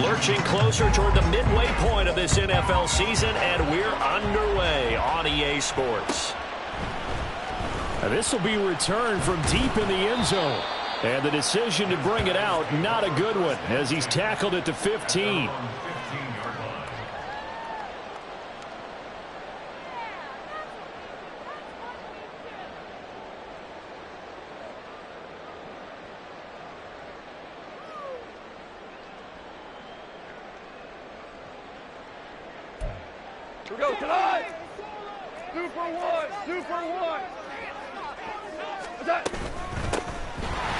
Lurching closer toward the midway point of this NFL season, and we're underway on EA Sports. This will be returned from deep in the end zone. And the decision to bring it out, not a good one, as he's tackled it to 15. Here we go tonight. 2 for 1. 2 for 1. What's that?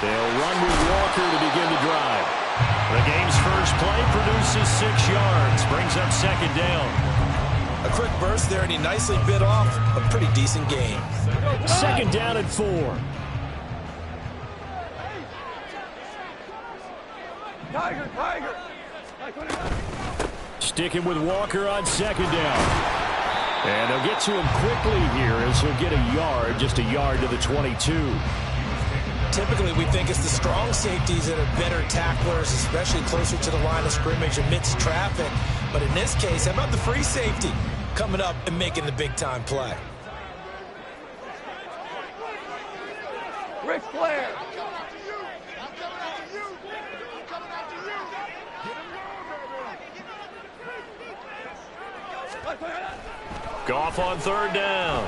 They'll run with Walker to begin the drive. The game's first play produces 6 yards, brings up second down. A quick burst there, and he nicely bit off a pretty decent gain. Second down at 4. Tiger, Tiger. Sticking with Walker on second down. And they'll get to him quickly here as he'll get a yard, just a yard to the 22. Typically, we think it's the strong safeties that are better tacklers, especially closer to the line of scrimmage amidst traffic. But in this case, how about the free safety coming up and making the big-time play? Ric Flair. Goff on third down.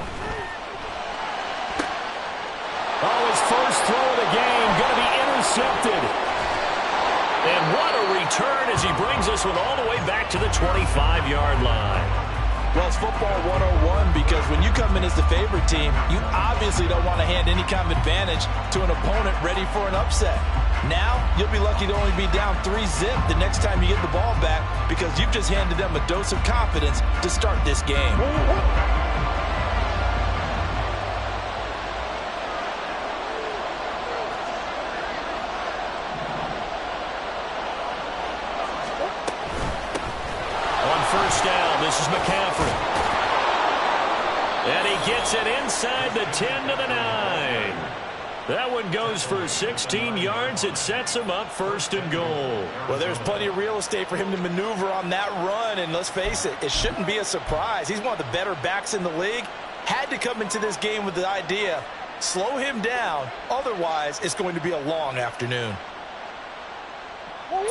Oh, his first throw of the game going to be intercepted. And what a return as he brings us with all the way back to the 25-yard line. Well, it's football 101 because when you come in as the favorite team, you obviously don't want to hand any kind of advantage to an opponent ready for an upset. Now, you'll be lucky to only be down 3-zip the next time you get the ball back because you've just handed them a dose of confidence to start this game. First down, this is McCaffrey. And he gets it inside the 10 to the 9. That one goes for 16 yards. It sets him up first and goal. Well, there's plenty of real estate for him to maneuver on that run. And let's face it, it shouldn't be a surprise. He's one of the better backs in the league. Had to come into this game with the idea, slow him down. Otherwise, it's going to be a long afternoon.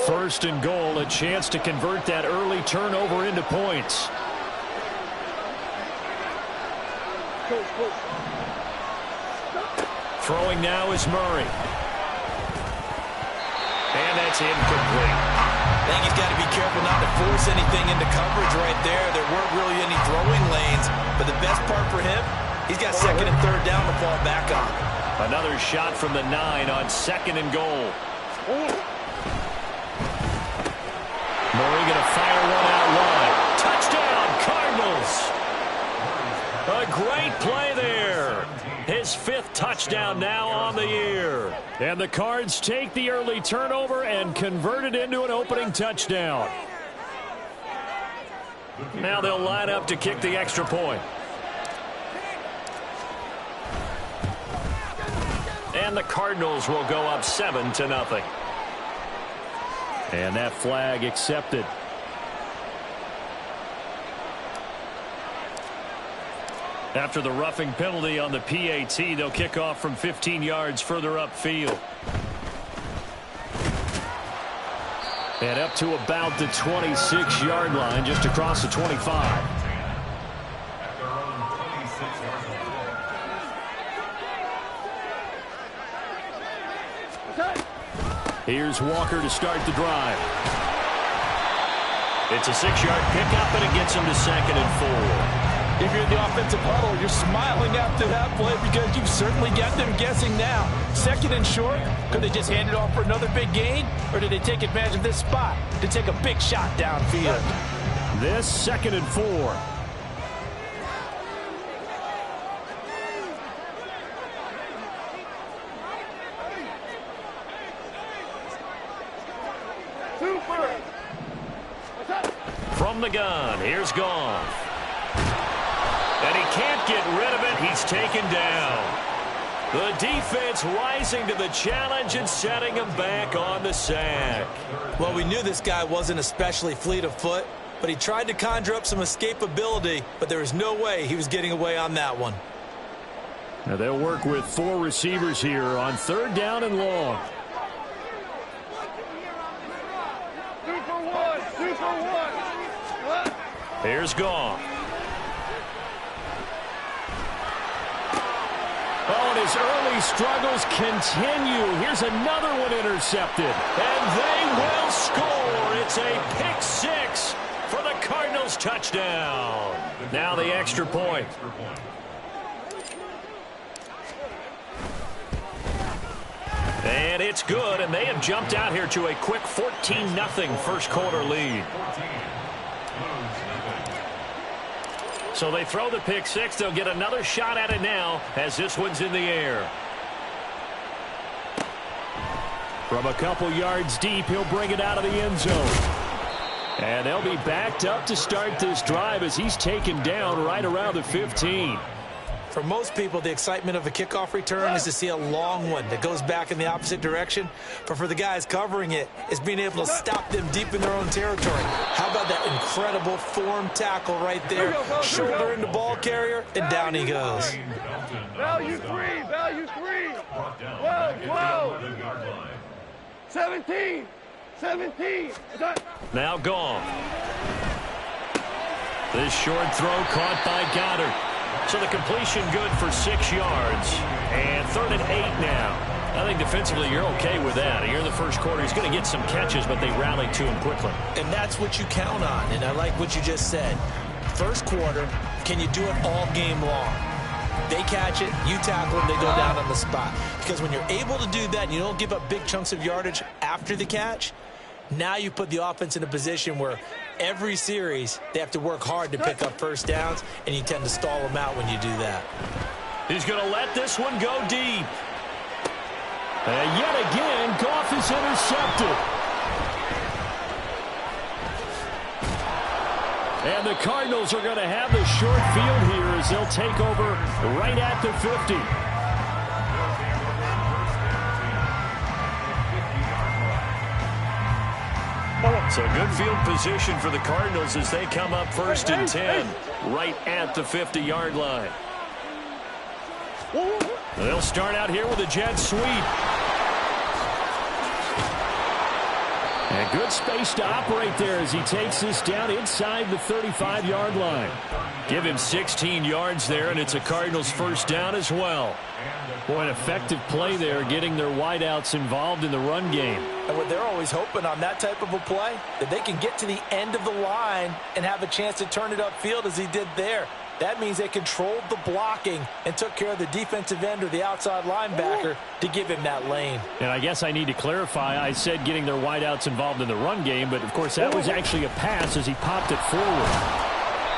First and goal, a chance to convert that early turnover into points. Throwing now is Murray. And that's incomplete. I think he's got to be careful not to force anything into coverage right there. There weren't really any throwing lanes. But the best part for him, he's got second and third down to fall back on. Another shot from the 9 on second and goal. Murray going to fire one out wide. Touchdown, Cardinals. A great play there. His 5th touchdown now on the year. And the Cards take the early turnover and convert it into an opening touchdown. Now they'll line up to kick the extra point. And the Cardinals will go up 7-0. And that flag accepted. After the roughing penalty on the PAT, they'll kick off from 15 yards further upfield. And up to about the 26-yard line, just across the 25. Here's Walker to start the drive. It's a 6-yard pickup, and it gets him to second and 4. If you're in the offensive huddle, you're smiling after that play because you've certainly got them guessing now. Second and short, could they just hand it off for another big gain? Or did they take advantage of this spot to take a big shot downfield? This second and 4. From the gun, here's Goff. And he can't get rid of it. He's taken down. The defense rising to the challenge and setting him back on the sack. Well, we knew this guy wasn't especially fleet of foot, but he tried to conjure up some escapability, but there was no way he was getting away on that one. Now they'll work with 4 receivers here on 3rd down and long. Super one. Here's Goff. Oh, and his early struggles continue. Here's another one intercepted. And they will score. It's a pick 6 for the Cardinals touchdown. Now the extra point. And it's good, and they have jumped out here to a quick 14-0 first quarter lead. So they throw the pick 6. They'll get another shot at it now as this one's in the air. From a couple yards deep, he'll bring it out of the end zone. And they'll be backed up to start this drive as he's taken down right around the 15. For most people, the excitement of a kickoff return is to see a long one that goes back in the opposite direction. But for the guys covering it, it's being able to stop them deep in their own territory. How about that incredible form tackle right there? Shoulder in the ball carrier, and down he goes. Value 3. 12. 17. Now gone. This short throw caught by Goddard. So the completion good for 6 yards. And 3rd and 8 now. I think defensively you're okay with that. Here in the first quarter, he's going to get some catches, but they rallied to him quickly. And that's what you count on, and I like what you just said. First quarter, can you do it all game long? They catch it, you tackle them, they go down on the spot. Because when you're able to do that and you don't give up big chunks of yardage after the catch, now you put the offense in a position where every series they have to work hard to pick up first downs, and you tend to stall them out when you do that. He's going to let this one go deep. And yet again, Goff is intercepted. And the Cardinals are going to have the short field here as they'll take over right at the 50. So good field position for the Cardinals as they come up 1st and 10 right at the 50-yard line. They'll start out here with a jet sweep. And good space to operate there as he takes this down inside the 35-yard line. Give him 16 yards there, and it's a Cardinals first down as well. Boy, an effective play there, getting their wideouts involved in the run game. And what they're always hoping on that type of a play, that they can get to the end of the line and have a chance to turn it upfield as he did there. That means they controlled the blocking and took care of the defensive end or the outside linebacker to give him that lane. And I guess I need to clarify, I said getting their wideouts involved in the run game, but of course that was actually a pass as he popped it forward.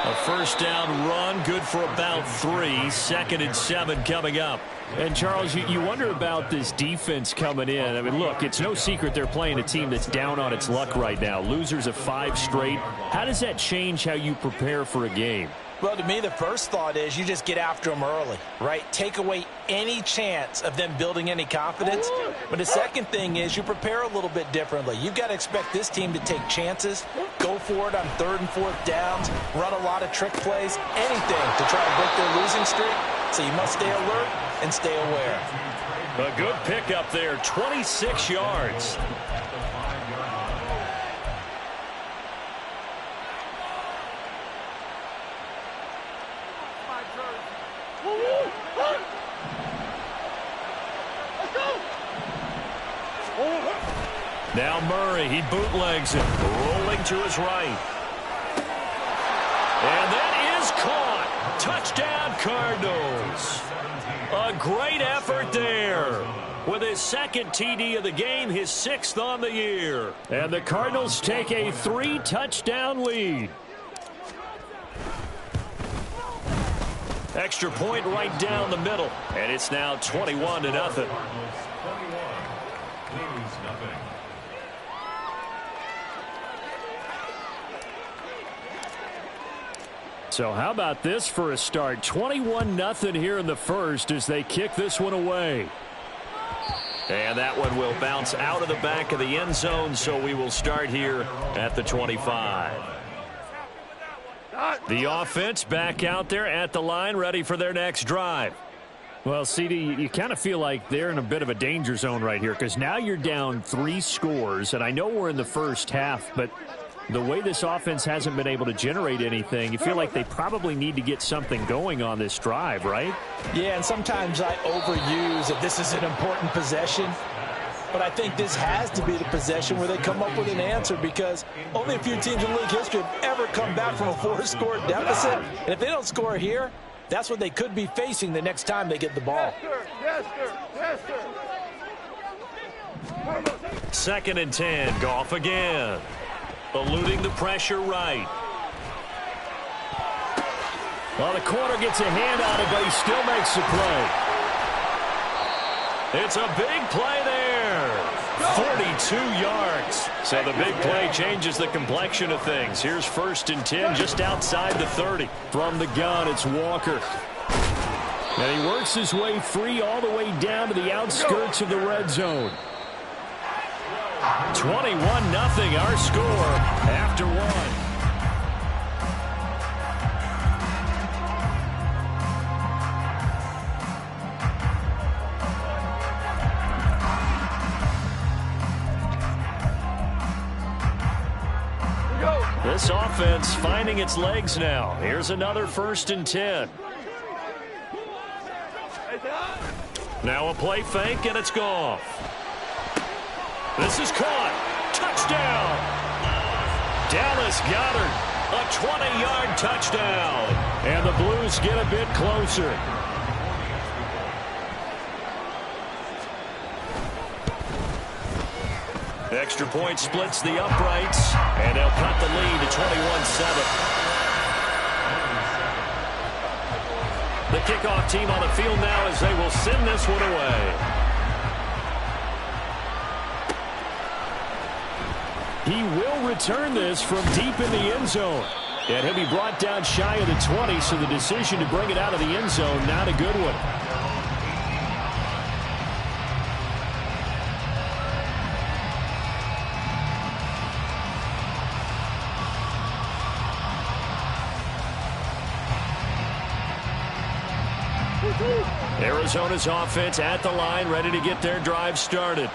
A first down run, good for about 3. 2nd and 7 coming up. And, Charles, you wonder about this defense coming in. I mean, look, it's no secret they're playing a team that's down on its luck right now. Losers of 5 straight. How does that change how you prepare for a game? Well, to me, the first thought is you just get after them early, right? Take away any chance of them building any confidence. But the second thing is you prepare a little bit differently. You've got to expect this team to take chances, go for it on 3rd and 4th downs, run a lot of trick plays, anything to try to break their losing streak. So you must stay alert and stay aware. A good pickup there, 26 yards. Now Murray, he bootlegs it, rolling to his right. And that is caught. Touchdown, Cardinals. A great effort there. With his 2nd TD of the game, his 6th on the year. And the Cardinals take a 3-touchdown lead. Extra point right down the middle. And it's now 21-0. So how about this for a start? 21-0 here in the first as they kick this one away. And that one will bounce out of the back of the end zone, so we will start here at the 25. The offense back out there at the line, ready for their next drive. Well, CD, you kind of feel like they're in a bit of a danger zone right here because now you're down 3 scores, and I know we're in the first half, but the way this offense hasn't been able to generate anything, you feel like they probably need to get something going on this drive, right? Yeah, and sometimes I overuse that this is an important possession. But I think this has to be the possession where they come up with an answer because only a few teams in league history have ever come back from a 4-score deficit. And if they don't score here, that's what they could be facing the next time they get the ball. Yes, sir. Yes, sir. Yes, sir. 2nd and 10. Goff again. Eluding the pressure right. Well, the corner gets a hand on it, but he still makes the play. It's a big play there. 42 yards. So the big play changes the complexion of things. Here's 1st and 10 just outside the 30. From the gun, it's Walker. And he works his way free all the way down to the outskirts of the red zone. 21-0 our score after 1. This offense finding its legs now. Here's another 1st and 10. Now a play fake, and it's Goff. This is caught. Touchdown. Dallas Goedert, a 20-yard touchdown. And the Blues get a bit closer. Extra point splits the uprights, and they'll cut the lead to 21-7. The kickoff team on the field now as they will send this one away. He will return this from deep in the end zone. And he'll be brought down shy of the 20, so the decision to bring it out of the end zone, not a good one. Arizona's offense at the line, ready to get their drive started.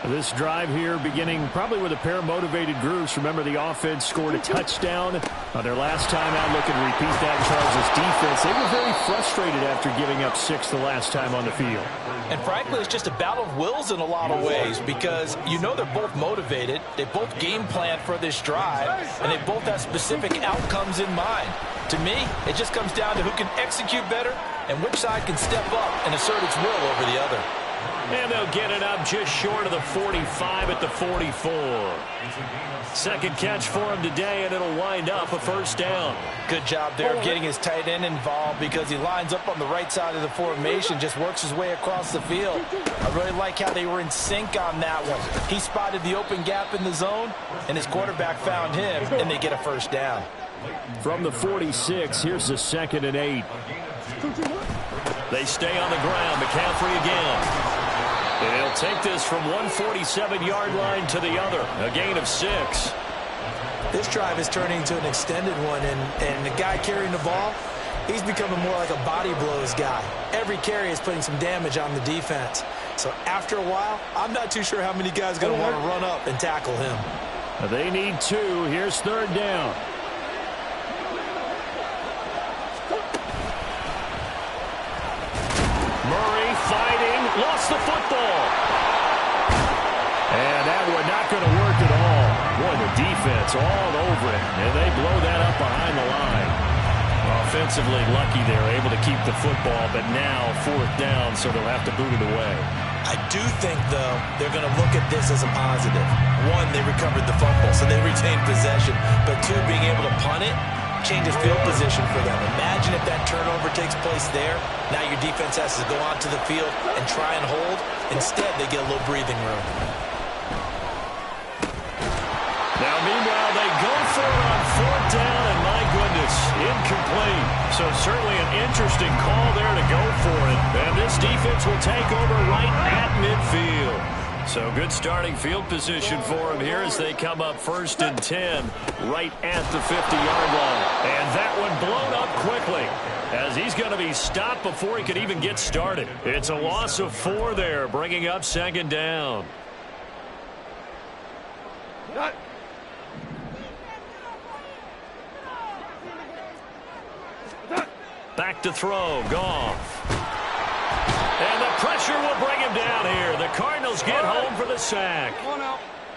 This drive here beginning probably with a pair of motivated groups. Remember, the offense scored a touchdown on their last time out, looking to repeat that in Charles' defense. They were very frustrated after giving up 6 the last time on the field. And frankly, it's just a battle of wills in a lot of ways because you know they're both motivated. They both game plan for this drive, and they both have specific outcomes in mind. To me, it just comes down to who can execute better and which side can step up and assert its will over the other. And they'll get it up just short of the 45 at the 44. Second catch for him today, and it'll wind up a 1st down. Good job there of getting his tight end involved because he lines up on the right side of the formation, just works his way across the field. I really like how they were in sync on that one. He spotted the open gap in the zone, and his quarterback found him, and they get a 1st down. From the 46, here's the 2nd and 8. They stay on the ground. McCaffrey again. And he'll take this from 147-yard line to the other. A gain of 6. This drive is turning into an extended one, and the guy carrying the ball, he's becoming more like a body blows guy. Every carry is putting some damage on the defense. So after a while, I'm not too sure how many guys are going to want to run up and tackle him. They need 2. Here's 3rd down. Fighting, lost the football. And that one not going to work at all. Boy, the defense all over it, and they blow that up behind the line. Offensively lucky they're able to keep the football, but now 4th down, so they'll have to boot it away. I do think, though, they're going to look at this as a positive. 1, they recovered the fumble, so they retained possession. But 2, being able to punt it changes field position for them. Imagine if that turnover takes place there. Now your defense has to go onto the field and try and hold. Instead, they get a little breathing room. Now, meanwhile, they go for it on 4th down, and my goodness, incomplete. So certainly an interesting call there to go for it. And this defense will take over right at midfield. So good starting field position for him here as they come up 1st and 10 right at the 50-yard line. And that one blown up quickly as he's going to be stopped before he could even get started. It's a loss of 4 there, bringing up 2nd down. Back to throw, Goff. And the pressure will bring him down here. The Cardinals get home for the sack.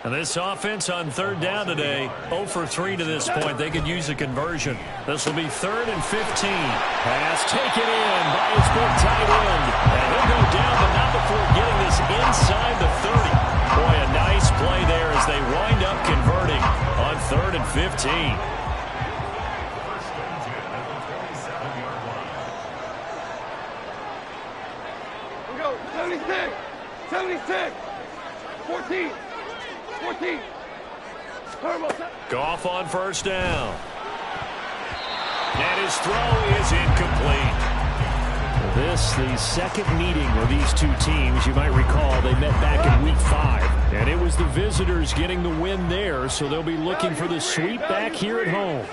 And this offense on 3rd down today, 0 for 3 to this point. They could use a conversion. This will be 3rd and 15. Pass taken in by his big tight end. And he'll go down, but not before getting this inside the 30. Boy, a nice play there as they wind up converting on 3rd and 15. Go, 76, 76, 14, 14. Goff on 1st down. And his throw is incomplete. This, the second meeting of these two teams. You might recall they met back in Week 5. And it was the visitors getting the win there, so they'll be looking for the sweep back here at home.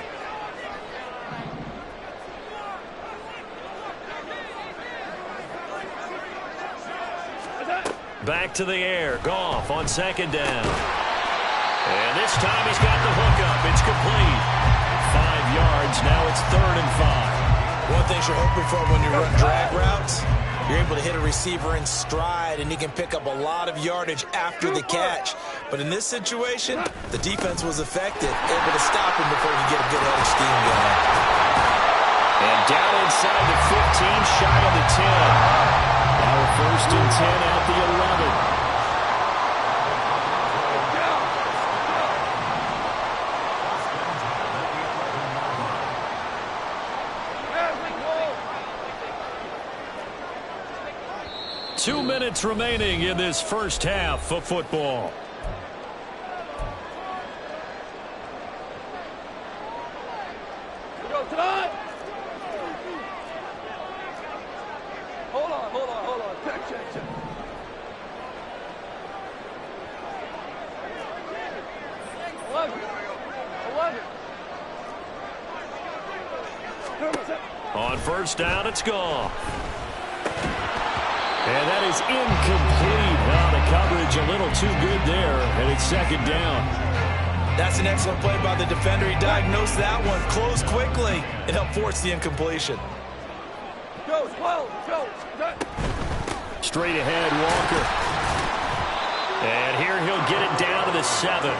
Back to the air. Goff on 2nd down. And this time he's got the hookup. It's complete. 5 yards. Now it's 3rd and 5. One thing you're hoping for when you run drag routes, you're able to hit a receiver in stride, and he can pick up a lot of yardage after the catch. But in this situation, the defense was effective, able to stop him before he could get a good head of steam going. And down inside the 15, shy of the 10. Now 1st and 10 at the 11. Two minutes remaining in this first half of football. Go, Todd! Hold on. Check. 11. On 1st down, it's gone. And that is incomplete. Well, the coverage a little too good there, and it's 2nd down. That's an excellent play by the defender. He diagnosed that one, closed quickly, and helped force the incompletion. Go, 12, go. Straight ahead, Walker. And here he'll get it down to the 7.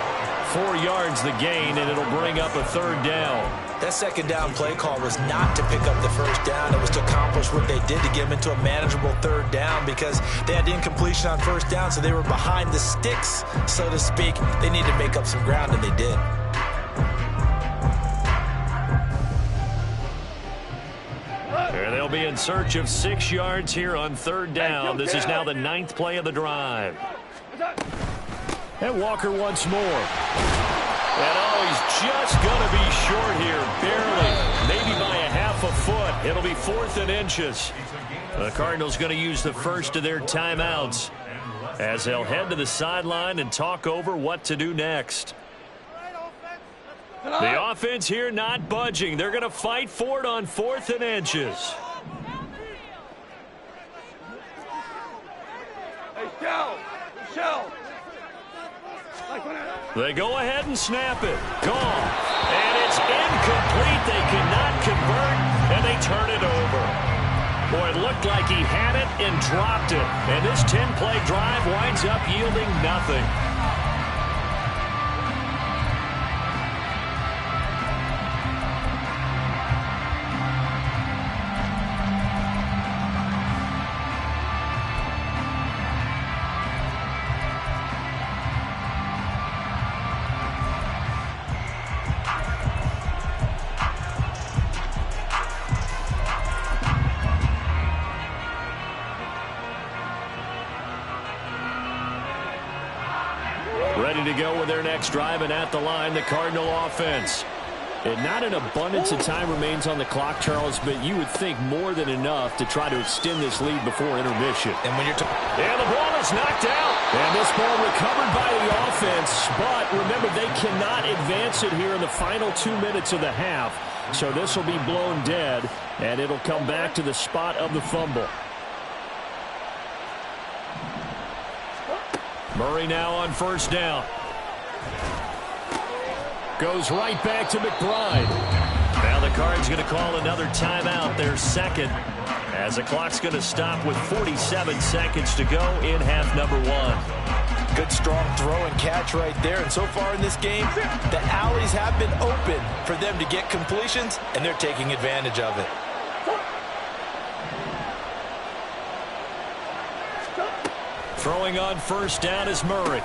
4 yards the gain, and it'll bring up a 3rd down. That 2nd down play call was not to pick up the 1st down. It was to accomplish what they did to get them into a manageable 3rd down because they had the incompletion on 1st down, so they were behind the sticks, so to speak. They needed to make up some ground, and they did. And they'll be in search of 6 yards here on 3rd down. This is now the 9th play of the drive. And Walker once more. And he's just going to be short here, barely, maybe by a half a foot. It'll be 4th and inches. The Cardinals going to use the first of their timeouts as they'll head to the sideline and talk over what to do next. The offense here not budging. They're going to fight for it on 4th and inches. Hey, Shell. They go ahead and snap it. Gone. And it's incomplete. They cannot convert, and they turn it over. Boy, it looked like he had it and dropped it. And this 10-play drive winds up yielding nothing. Ready to go with their next drive, and at the line, the Cardinal offense. And not an abundance of time remains on the clock, Charles, but you would think more than enough to try to extend this lead before intermission. And when you're and the ball is knocked out. And this ball recovered by the offense, but remember, they cannot advance it here in the final 2 minutes of the half. So this will be blown dead, and it'll come back to the spot of the fumble. Murray now on first down. Goes right back to McBride. Now the Cards going to call another timeout, their second, as the clock's going to stop with 47 seconds to go in half number 1. Good strong throw and catch right there. And so far in this game, the alleys have been open for them to get completions, and they're taking advantage of it. Throwing on first down is Murray.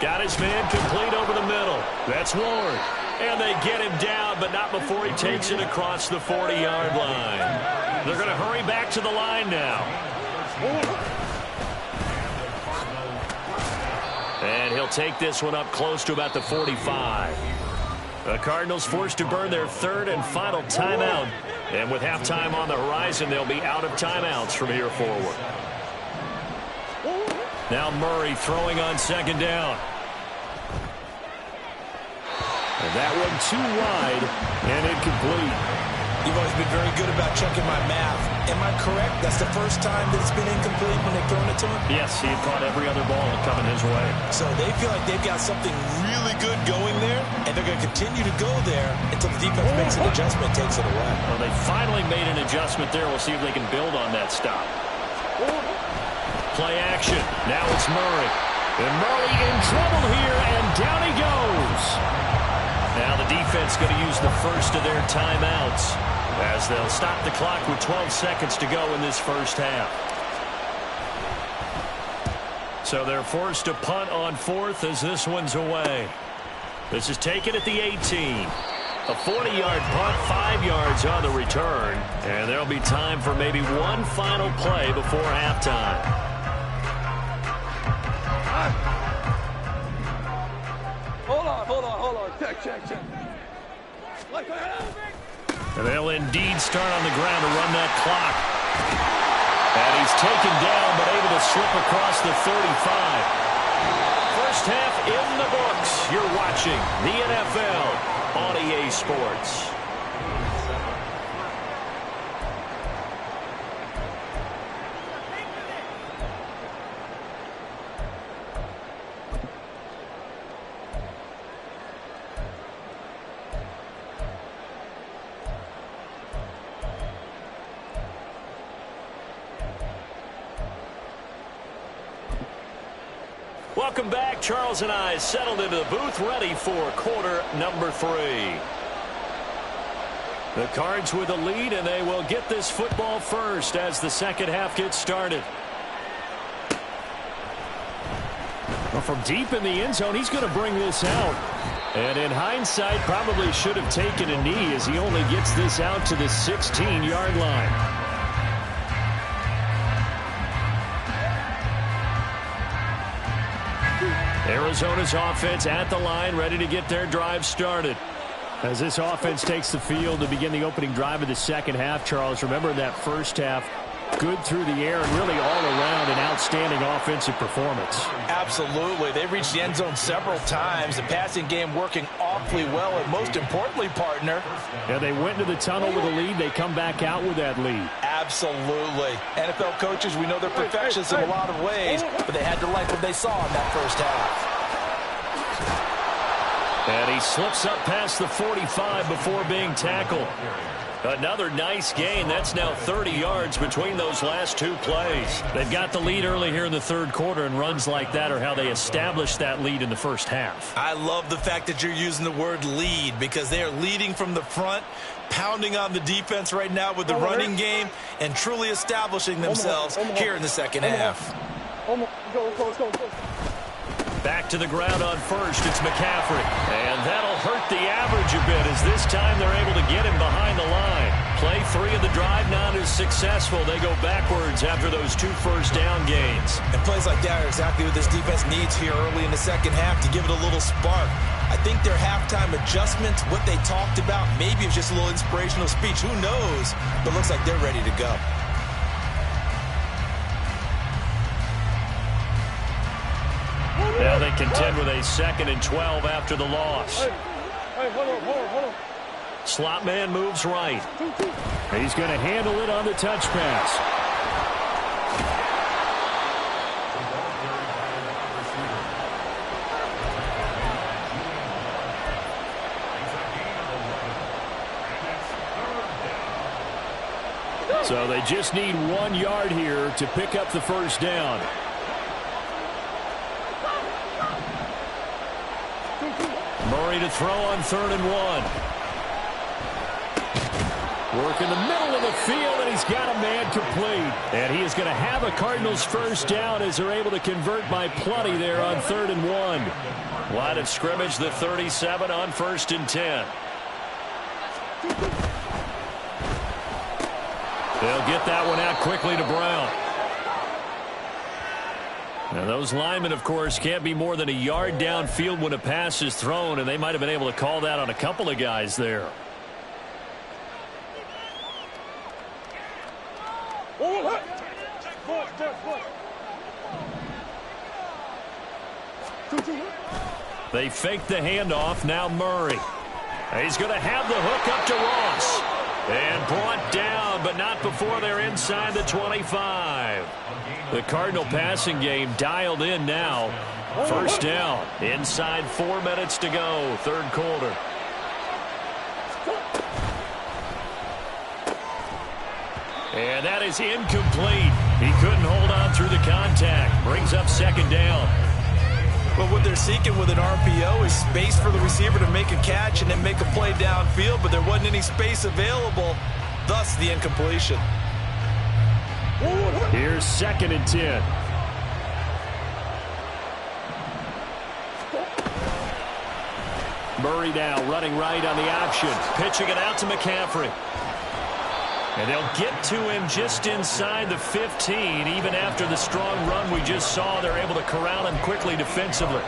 Got his man complete over the middle. That's Ward. And they get him down, but not before he takes it across the 40-yard line. They're going to hurry back to the line now. And he'll take this one up close to about the 45. The Cardinals forced to burn their third and final timeout. And with halftime on the horizon, they'll be out of timeouts from here forward. Now Murray throwing on second down. And that one too wide and incomplete. You've always been very good about checking my math. Am I correct? That's the first time that it's been incomplete when they've thrown it to him? Yes, he had caught every other ball coming his way. So they feel like they've got something really good going there, and they're going to continue to go there until the defense makes an adjustment, takes it away. Well, they finally made an adjustment there. We'll see if they can build on that stop. Play action. Now it's Murray. And Murray in trouble here, and down he goes. Now the defense going to use the first of their timeouts as they'll stop the clock with 12 seconds to go in this first half. So they're forced to punt on fourth as this one's away. This is taken at the 18. A 40-yard punt, 5 yards on the return. And there'll be time for maybe one final play before halftime. Hold on. Check. And they'll indeed start on the ground to run that clock. And he's taken down, but able to slip across the 35. First half in the books. You're watching the NFL on EA Sports. Welcome back. Charles and I settled into the booth, ready for quarter number 3. The Cards with a lead, and they will get this football first as the second half gets started. Well, from deep in the end zone, he's going to bring this out. And in hindsight, probably should have taken a knee as he only gets this out to the 16-yard line. Arizona's offense at the line, ready to get their drive started. As this offense takes the field to begin the opening drive of the second half, Charles, remember that first half, good through the air and really all around an outstanding offensive performance. Absolutely. They reached the end zone several times. The passing game working awfully well, and most importantly, partner. Yeah, they went into the tunnel with a lead. They come back out with that lead. Absolutely. NFL coaches, we know they're perfectionists in a lot of ways, but they had to like what they saw in that first half. And he slips up past the 45 before being tackled. Another nice gain. That's now 30 yards between those last two plays. They've got the lead early here in the third quarter, and runs like that are how they established that lead in the first half. I love the fact that you're using the word lead, because they are leading from the front, pounding on the defense right now with the running game, and truly establishing themselves here in the second half. Go. Back to the ground on first. It's McCaffrey. And that'll hurt the average a bit, as this time they're able to get him behind the line. Play 3 of the drive not as successful. They go backwards after those 2 first-down gains. And plays like that are exactly what this defense needs here early in the second half to give it a little spark. I think their halftime adjustments, what they talked about, maybe it's just a little inspirational speech. Who knows? But it looks like they're ready to go. Now they contend with a 2nd and 12 after the loss. Hey, hold on. Slot man moves right. He's going to handle it on the touch pass. So they just need 1 yard here to pick up the first down. Murray to throw on 3rd and 1. Work in the middle of the field, and he's got a man complete. And he is going to have a Cardinals first down as they're able to convert by plenty there on 3rd and 1. Line of scrimmage, the 37 on 1st and 10. They'll get that one out quickly to Brown. Now those linemen, of course, can't be more than a yard downfield when a pass is thrown, and they might have been able to call that on a couple of guys there. They fake the handoff. Now Murray. He's going to have the hook up to Ross. And brought down, but not before they're inside the 25. The Cardinal passing game dialed in now. First down. Inside 4 minutes to go. 3rd quarter. And that is incomplete. He couldn't hold on through the contact. Brings up 2nd down. But what they're seeking with an RPO is space for the receiver to make a catch and then make a play downfield, but there wasn't any space available, thus the incompletion. Here's 2nd and 10. Murray now running right on the option. Pitching it out to McCaffrey. And they'll get to him just inside the 15. Even after the strong run we just saw, they're able to corral him quickly defensively.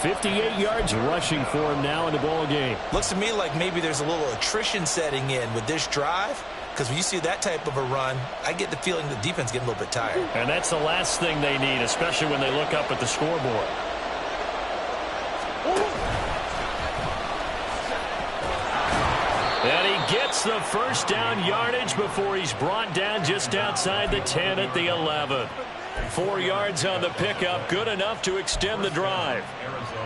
58 yards rushing for him now in the ball game. Looks to me like maybe there's a little attrition setting in with this drive, because when you see that type of a run, I get the feeling the defense getting a little bit tired. And that's the last thing they need, especially when they look up at the scoreboard. And he gets the first down yardage before he's brought down just outside the 10 at the 11. 4 yards on the pickup, good enough to extend the drive.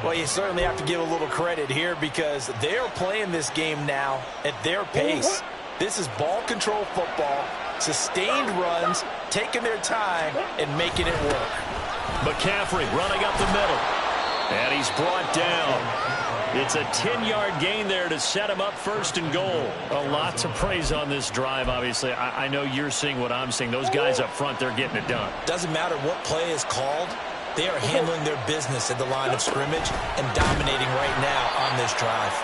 Well, you certainly have to give a little credit here because they're playing this game now at their pace. This is ball control football, sustained runs, taking their time, and making it work. McCaffrey running up the middle. And he's brought down. It's a 10-yard gain there to set him up 1st and goal. A lot to praise on this drive, obviously. I know you're seeing what I'm seeing. Those guys up front, they're getting it done. Doesn't matter what play is called. They are handling their business at the line of scrimmage and dominating right now on this drive.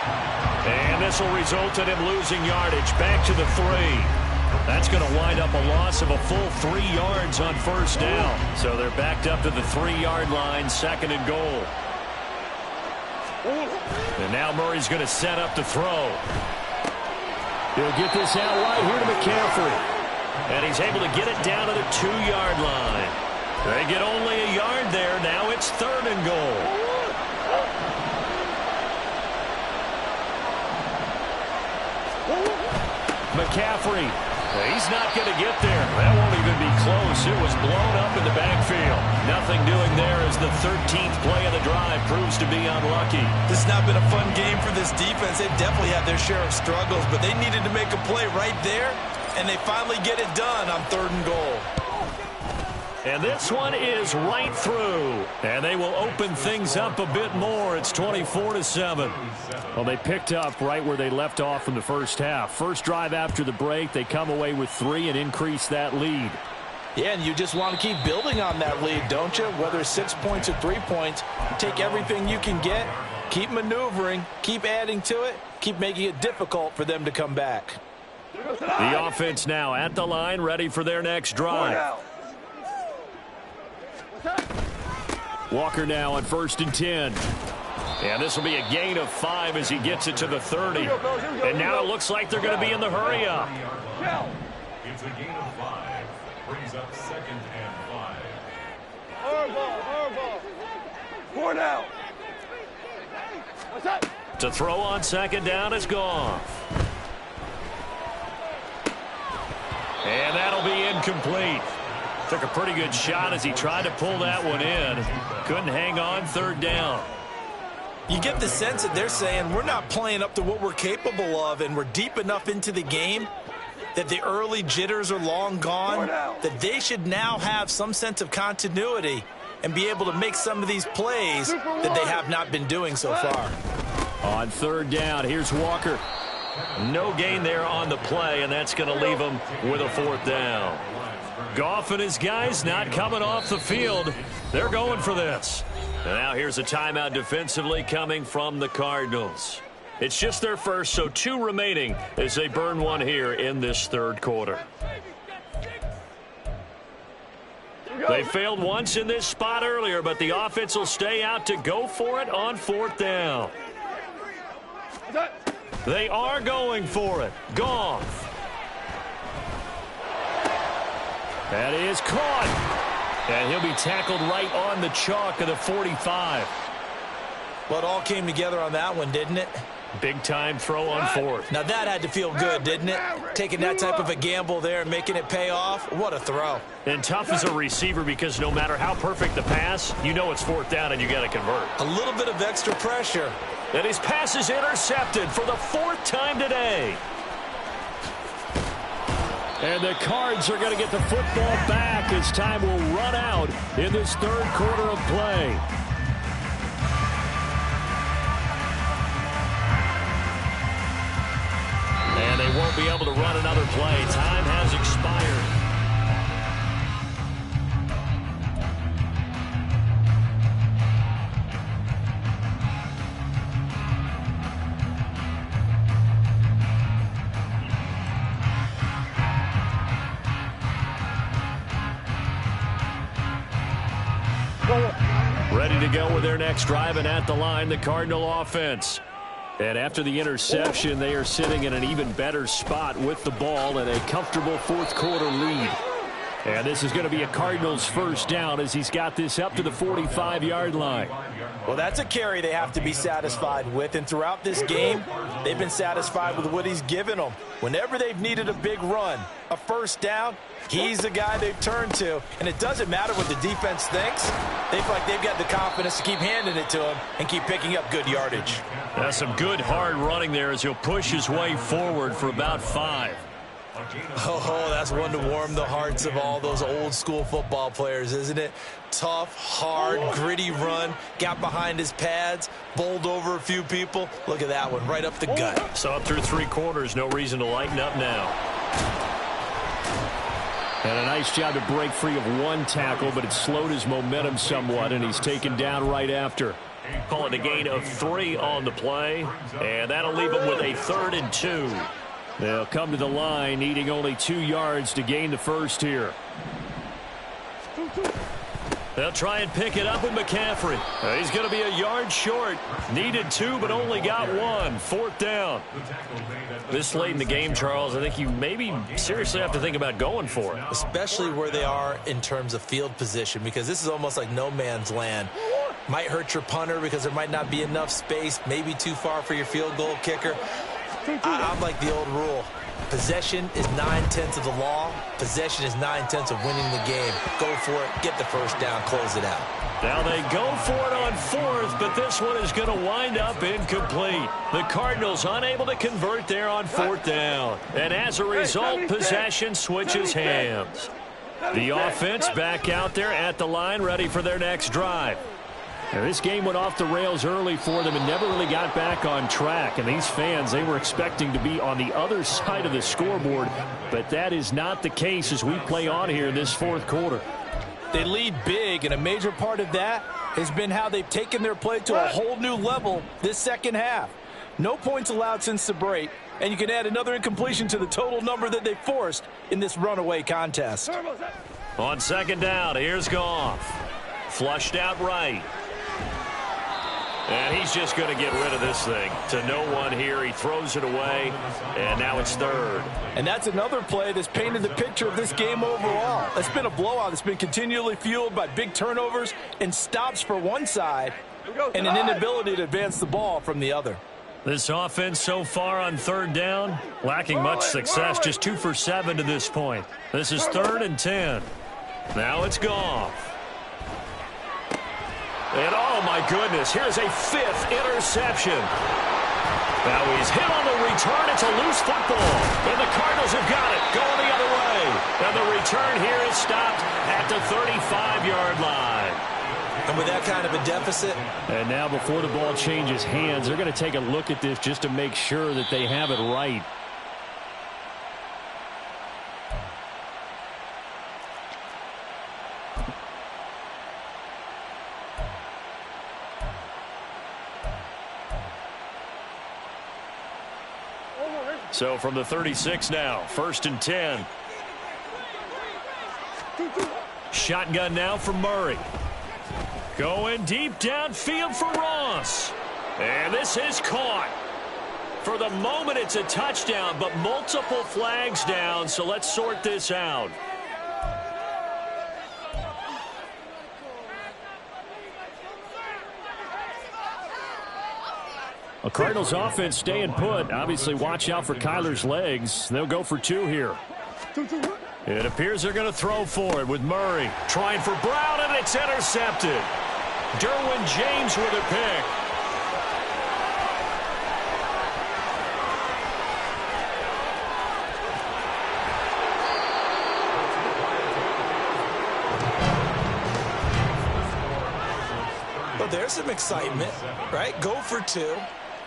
And this will result in him losing yardage. Back to the 3. That's going to wind up a loss of a full 3 yards on 1st down. So they're backed up to the 3-yard line, 2nd and goal. And now Murray's going to set up to throw. He'll get this out right here to McCaffrey. And he's able to get it down to the 2-yard line. They get only a yard there. Now it's 3rd and goal. McCaffrey. He's not going to get there. That won't even be close. It was blown up in the backfield. Nothing doing there as the 13th play of the drive proves to be unlucky. This has not been a fun game for this defense. They've definitely had their share of struggles, but they needed to make a play right there, and they finally get it done on 3rd and goal. And this one is right through. And they will open things up a bit more. It's 24-7. Well, they picked up right where they left off from the first half. First drive after the break, they come away with 3 and increase that lead. Yeah, and you just want to keep building on that lead, don't you? Whether it's 6 points or 3 points, take everything you can get, keep maneuvering, keep adding to it, keep making it difficult for them to come back. The offense now at the line, ready for their next drive. Walker now on 1st and 10. And this will be a gain of 5 as he gets it to the 30. And now it looks like they're going to be in the hurry-up. It's a gain of 5. Brings up 2nd and 5. Our ball. 4 down. To throw on 2nd down is gone. And that'll be incomplete. Took a pretty good shot as he tried to pull that one in. Couldn't hang on 3rd down. You get the sense that they're saying we're not playing up to what we're capable of, and we're deep enough into the game that the early jitters are long gone, that they should now have some sense of continuity and be able to make some of these plays that they have not been doing so far. On 3rd down, here's Walker. No gain there on the play, and that's going to leave him with a 4th down. Goff and his guys not coming off the field. They're going for this. And now here's a timeout defensively coming from the Cardinals. It's just their first, so 2 remaining as they burn one here in this 3rd quarter. They failed once in this spot earlier, but the offense will stay out to go for it on 4th down. They are going for it. Goff. That is caught. And he'll be tackled right on the chalk of the 45. Well, it all came together on that one, didn't it? Big time throw on 4th. Now that had to feel good, didn't it? Taking that type of a gamble there and making it pay off. What a throw. And tough as a receiver because no matter how perfect the pass, you know it's 4th down and you got to convert. A little bit of extra pressure. And his pass is intercepted for the 4th time today. And the Cards are going to get the football back as time will run out in this 3rd quarter of play. And they won't be able to run another play. Time has expired. Ready to go with their next drive, and at the line, the Cardinal offense. And after the interception, they are sitting in an even better spot with the ball and a comfortable 4th quarter lead. And this is going to be a Cardinals 1st down as he's got this up to the 45-yard line. Well, that's a carry they have to be satisfied with. And throughout this game, they've been satisfied with what he's given them. Whenever they've needed a big run, a 1st down, he's the guy they've turned to. And it doesn't matter what the defense thinks. They feel like they've got the confidence to keep handing it to him and keep picking up good yardage. That's some good hard running there as he'll push his way forward for about 5. Oh, that's one to warm the hearts of all those old school football players, isn't it? Tough, hard, gritty run, got behind his pads, bowled over a few people. Look at that one, right up the gut. So up through 3 quarters, no reason to lighten up now. And a nice job to break free of 1 tackle, but it slowed his momentum somewhat, and he's taken down right after. Call it a gain of 3 on the play, and that'll leave him with a 3rd and 2. They'll come to the line, needing only 2 yards to gain the 1st here. They'll try and pick it up with McCaffrey. He's going to be a yard short. Needed 2, but only got 1. 4th down. This late in the game, Charles, I think you maybe seriously have to think about going for it. Especially where they are in terms of field position, because this is almost like no man's land. Might hurt your punter because there might not be enough space, maybe too far for your field goal kicker. I'm like the old rule. Possession is 9/10 of the law. Possession is 9/10 of winning the game. Go for it. Get the 1st down. Close it out. Now they go for it on 4th, but this one is going to wind up incomplete. The Cardinals unable to convert there on 4th down. And as a result, possession switches hands. The offense back out there at the line, ready for their next drive. Now, this game went off the rails early for them and never really got back on track. And these fans, they were expecting to be on the other side of the scoreboard. But that is not the case as we play on here in this 4th quarter. They lead big, and a major part of that has been how they've taken their play to a whole new level this 2nd half. No points allowed since the break, and you can add another incompletion to the total number that they forced in this runaway contest. On second down, here's Goff. Flushed out right. And he's just going to get rid of this thing to no one here. He throws it away, and now it's third. And that's another play that's painted the picture of this game overall. It's been a blowout that's been continually fueled by big turnovers and stops for one side and an inability to advance the ball from the other. This offense so far on third down, lacking much success, just 2 for 7 to this point. This is 3rd and 10. Now it's Goff. And oh my goodness, here's a 5th interception. Now he's hit on the return. It's a loose football. And the Cardinals have got it, going the other way. And the return here is stopped at the 35-yard line. And with that kind of a deficit. And now before the ball changes hands, they're going to take a look at this just to make sure that they have it right. So from the 36 now, 1st and 10. Shotgun now for Murray. Going deep downfield for Ross. And this is caught. For the moment, it's a touchdown, but multiple flags down, so let's sort this out. A Cardinals offense staying put. Obviously, watch out for Kyler's legs. They'll go for 2 here. It appears they're going to throw for it with Murray. Trying for Brown, and it's intercepted. Derwin James with a pick. Well, there's some excitement, right? Go for 2.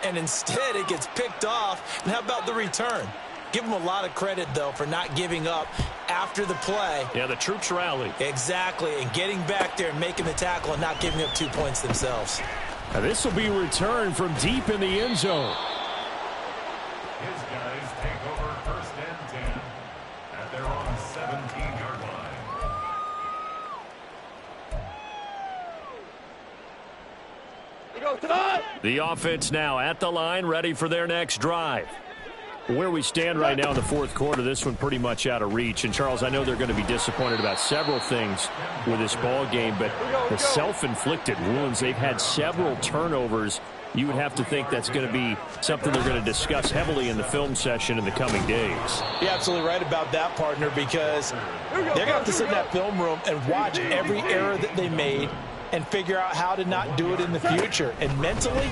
And instead it gets picked off. And how about the return? Give them a lot of credit, though, for not giving up after the play. Yeah, the troops rallied. Exactly, and getting back there and making the tackle and not giving up 2 points themselves. Now this will be returned from deep in the end zone. His guys take over 1st and 10 at their own 17-yard line. The offense now at the line, ready for their next drive. Where we stand right now in the 4th quarter, this one pretty much out of reach. And, Charles, I know they're going to be disappointed about several things with this ball game, but the self-inflicted wounds, they've had several turnovers. You would have to think that's going to be something they're going to discuss heavily in the film session in the coming days. You're absolutely right about that, partner, because they're going to have to sit in that film room and watch every error that they made and figure out how to not do it in the future. And mentally,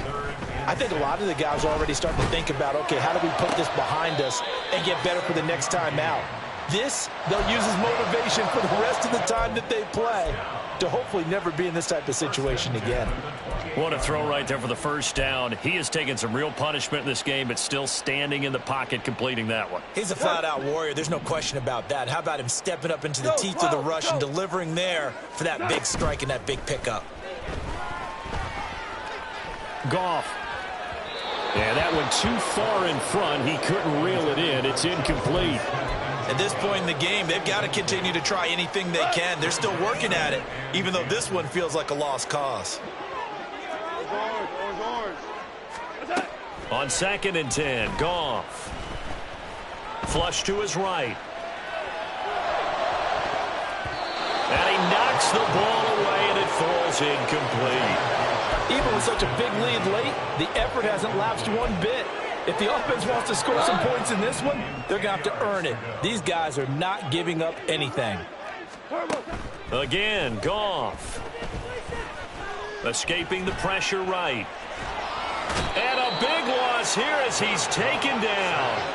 I think a lot of the guys are already starting to think about, okay, how do we put this behind us and get better for the next time out? This, they'll use as motivation for the rest of the time that they play to hopefully never be in this type of situation again. What a throw right there for the 1st down. He has taken some real punishment in this game, but still standing in the pocket completing that one. He's a flat-out warrior. There's no question about that. How about him stepping up into the teeth of the rush and delivering there for that big strike and that big pickup? Goff. Yeah, that one too far in front. He couldn't reel it in. It's incomplete. At this point in the game, they've got to continue to try anything they can. They're still working at it, even though this one feels like a lost cause. On 2nd and 10, Goff. Flush to his right. And he knocks the ball away, and it falls incomplete. Even with such a big lead late, the effort hasn't lapsed one bit. If the offense wants to score some points in this one, they're going to have to earn it. These guys are not giving up anything. Again, Goff. Escaping the pressure right. And a big loss here as he's taken down.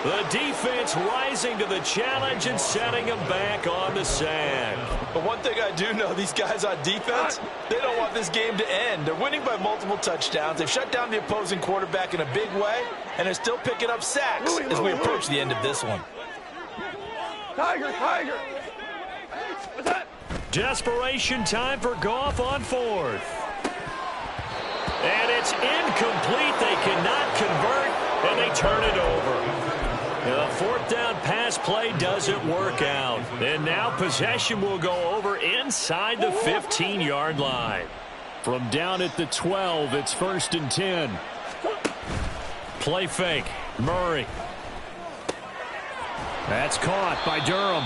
The defense rising to the challenge and setting him back on the sack. But one thing I do know, these guys on defense, they don't want this game to end. They're winning by multiple touchdowns. They've shut down the opposing quarterback in a big way, and they're still picking up sacks as we approach the end of this one. Tiger, Tiger. What's that? Desperation time for Goff on 4th. And it's incomplete. They cannot convert, and they turn it over. The fourth down pass play doesn't work out. And now possession will go over inside the 15-yard line. From down at the 12, it's 1st and 10. Play fake. Murray. That's caught by Durham.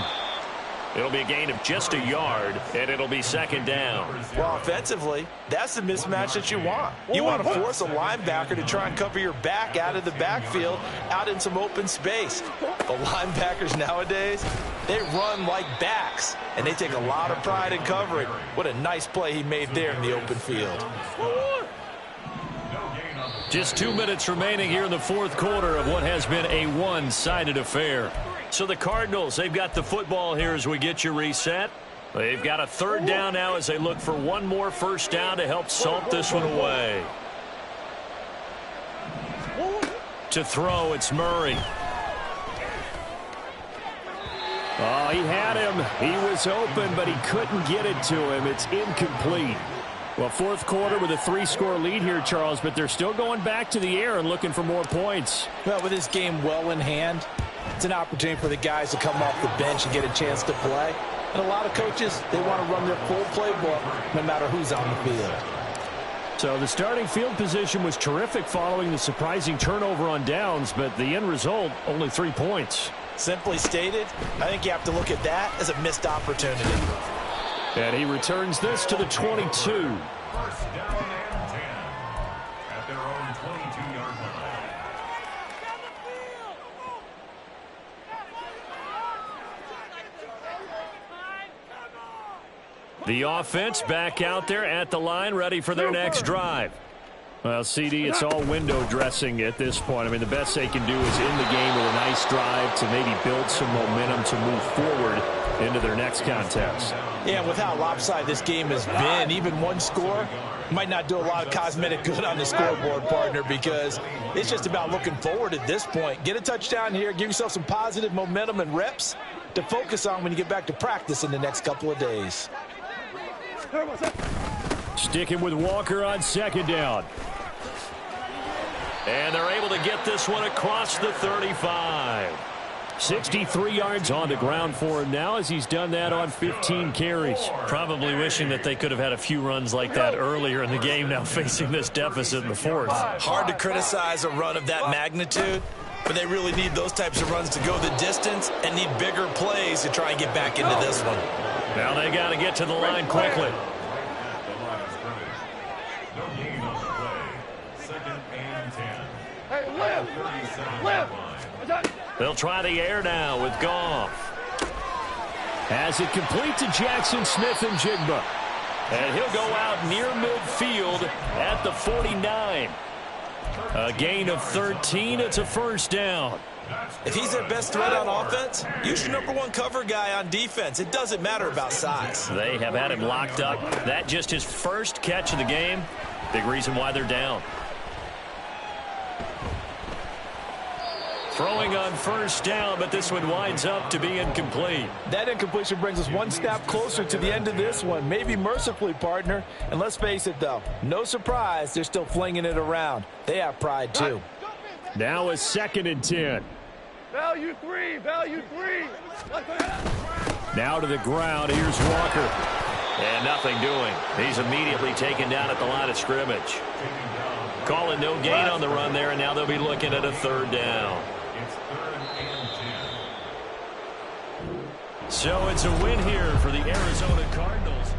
It'll be a gain of just a yard, and it'll be 2nd down. Well, offensively, that's the mismatch that you want. You want to force a linebacker to try and cover your back out of the backfield, out in some open space. The linebackers nowadays, they run like backs, and they take a lot of pride in covering. What a nice play he made there in the open field. Just 2 minutes remaining here in the fourth quarter of what has been a one-sided affair. So the Cardinals, they've got the football here as we get you reset. They've got a 3rd down now as they look for one more 1st down to help salt this one away. To throw, it's Murray. Oh, he had him. He was open, but he couldn't get it to him. It's incomplete. Well, fourth quarter with a 3-score lead here, Charles, but they're still going back to the air and looking for more points. Well, with this game well in hand, it's an opportunity for the guys to come off the bench and get a chance to play. And a lot of coaches, they want to run their full playbook no matter who's on the field. So the starting field position was terrific following the surprising turnover on downs, but the end result, only 3 points. Simply stated, I think you have to look at that as a missed opportunity. And he returns this to the 22. 1st down and 10 at their own 22-yard line. The offense back out there at the line, ready for their next drive. Well, CD, it's all window dressing at this point. I mean, the best they can do is in the game with a nice drive to maybe build some momentum to move forward into their next contest. Yeah, with how lopsided this game has been, even one score might not do a lot of cosmetic good on the scoreboard, partner, because it's just about looking forward at this point. Get a touchdown here, give yourself some positive momentum and reps to focus on when you get back to practice in the next couple of days. Sticking with Walker on 2nd down. And they're able to get this one across the 35. 63 yards on the ground for him now as he's done that on 15 carries. Probably wishing that they could have had a few runs like that earlier in the game, now facing this deficit in the fourth. Hard to criticize a run of that magnitude, but they really need those types of runs to go the distance and need bigger plays to try and get back into this one. Now they got to get to the line quickly. No gain on the play. 2nd and 10. Hey, lift! They'll try the air now with Goff. Has it complete to Jackson Smith and Jigba. And he'll go out near midfield at the 49. A gain of 13. It's a 1st down. If he's their best threat on offense, use your #1 cover guy on defense. It doesn't matter about size. They have had him locked up. That just his first catch of the game. Big reason why they're down. Throwing on 1st down, but this one winds up to be incomplete. That incompletion brings us one step closer to the end of this one, maybe mercifully, partner. And let's face it, though, no surprise, they're still flinging it around. They have pride, too. Now a 2nd and 10. Value 3, value 3. Now to the ground. Here's Walker. And nothing doing. He's immediately taken down at the line of scrimmage. Call it no gain on the run there, and now they'll be looking at a 3rd down. It's 3rd and 10. So it's a win here for the Arizona Cardinals.